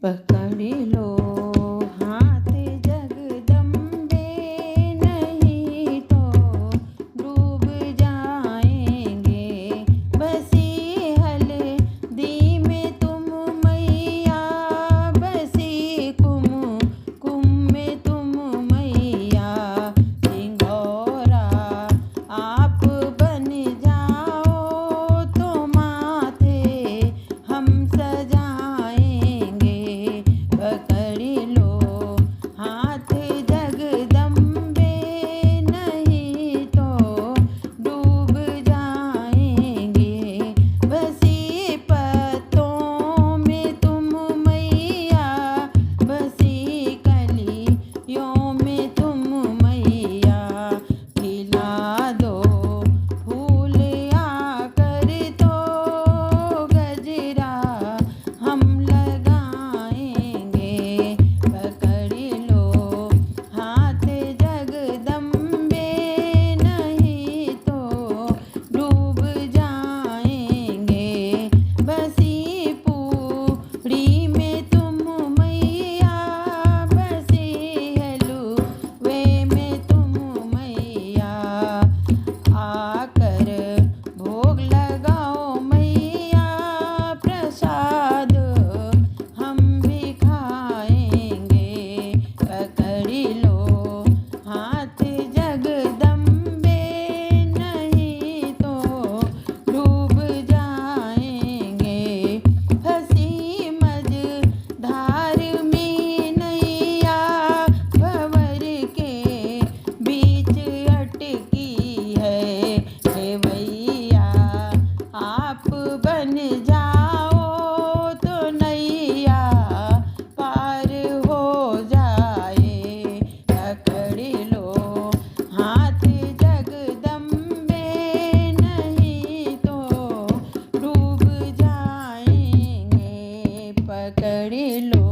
पकड़ लो हाथ जगदम्बे, नहीं तो डूब जाएंगे। बसी हल्दी में तुम मैया, बसी कुमकुम में तुम मैया। सिंगोरा आप बन जाओ तो माथे हम सजाएंगे। पकड़ लो हाथ जगदम्बे, नहीं तो डूब जाएंगे। बसी पत्तों में तुम मैया, बसी कलियों में तुम मैया। खिला दो फूल आकर तो गजरा हम लगाएंगे। पकड़ लो हाथ जगदम्बे, नहीं तो डूब जाएंगे। बसी पूड़ी में तुम मैया, बसी हलवे में तुम मैया। आकर भोग लगाओ मैया, प्रसाद हम भी खाएंगे। पकड़ लो हाथ जगदम्बे, नहीं तो डूब जाएंगे। फंसी मझधार में नैया, भंवर के बीच अटकी है। हे भैया आप बन जाओ तो नैया पार हो जाए। पकड़ लो हाथ जगदम्बे, नहीं तो डूब जाएंगे। पकड़ लो